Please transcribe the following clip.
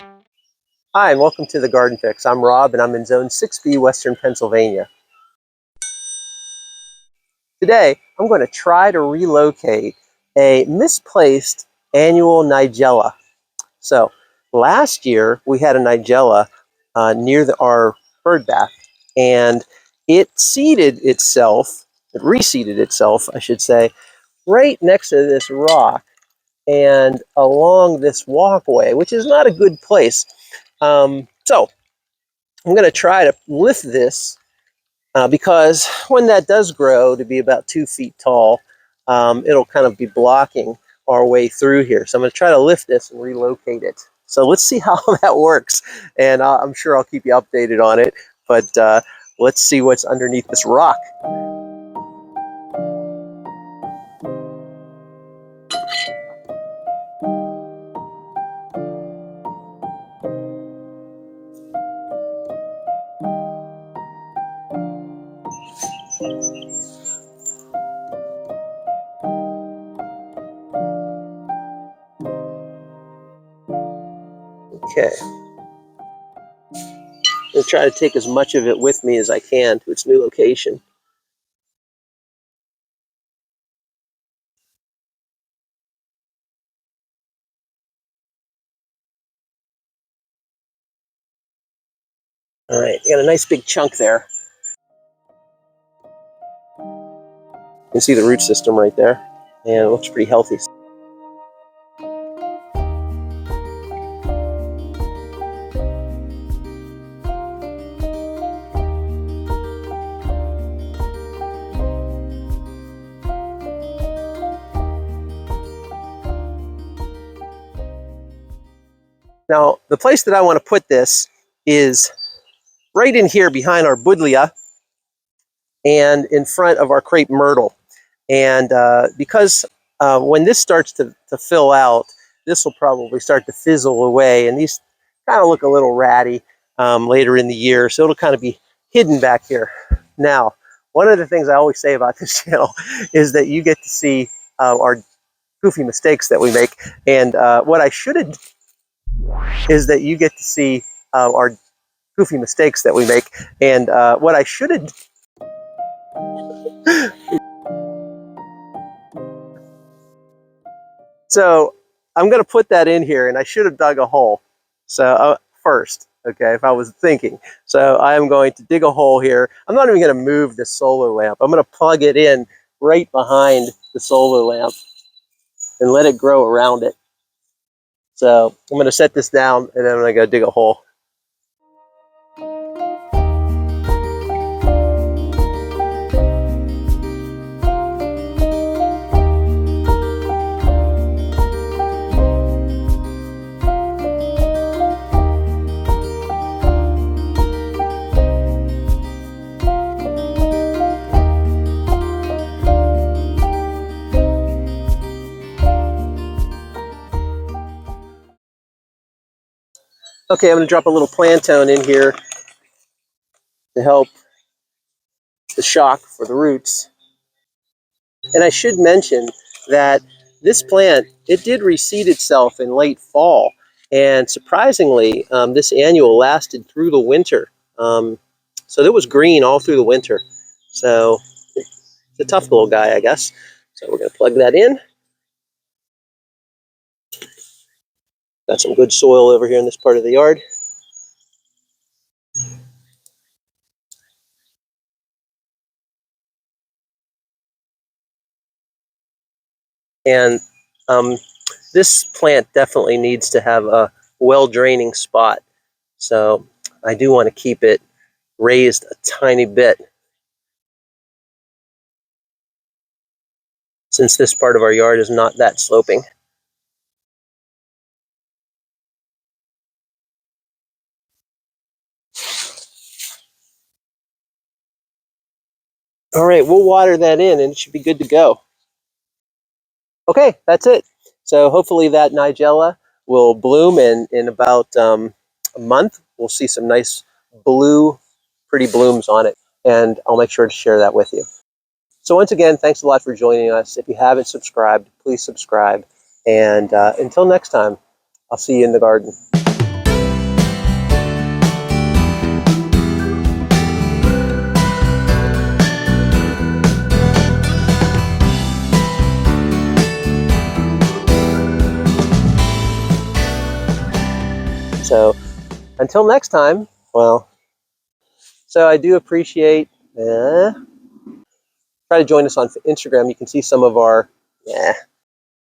Hi, and welcome to the Garden Fix. I'm Rob, and I'm in Zone 6B, Western Pennsylvania. Today, I'm going to try to relocate a misplaced annual Nigella. So, last year we had a Nigella near our bird bath, and it reseeded itself, I should say, right next to this rock and along this walkway, which is not a good place. So, I'm going to try to lift this because when that does grow to be about 2 feet tall, it'll kind of be blocking our way through here. So I'm going to try to lift this and relocate it. So let's see how that works. And I'm sure I'll keep you updated on it. But let's see what's underneath this rock. Okay. I'm going to try to take as much of it with me as I can to its new location. All right, got a nice big chunk there. You can see the root system right there, and it looks pretty healthy. Now, the place that I want to put this is right in here behind our buddleia and in front of our crepe myrtle. And because when this starts to fill out, this will probably start to fizzle away, and these kind of look a little ratty later in the year, so it'll kind of be hidden back here. Now, one of the things I always say about this channel is that you get to see our goofy mistakes that we make, and what I should have is that you get to see our goofy mistakes that we make, and what I should have So I'm going to put that in here, and I should have dug a hole. So first, okay, if I was thinking. So I am going to dig a hole here. I'm not even going to move the solar lamp. I'm going to plug it in right behind the solar lamp and let it grow around it. So I'm going to set this down, and then I'm going to go dig a hole. Okay, I'm going to drop a little plantain in here to help the shock for the roots. And I should mention that this plant, it did reseed itself in late fall. And surprisingly, this annual lasted through the winter. So it was green all through the winter. So it's a tough little guy, I guess. So we're going to plug that in. Got some good soil over here in this part of the yard. And this plant definitely needs to have a well-draining spot. So I do want to keep it raised a tiny bit, since this part of our yard is not that sloping. All right, we'll water that in and it should be good to go. Okay, that's it. So hopefully that Nigella will bloom, and in about a month, we'll see some nice blue, pretty blooms on it. And I'll make sure to share that with you. So once again, thanks a lot for joining us. If you haven't subscribed, please subscribe. And until next time, I'll see you in the garden. So until next time, well, so I do appreciate, try to join us on Instagram. You can see some of our,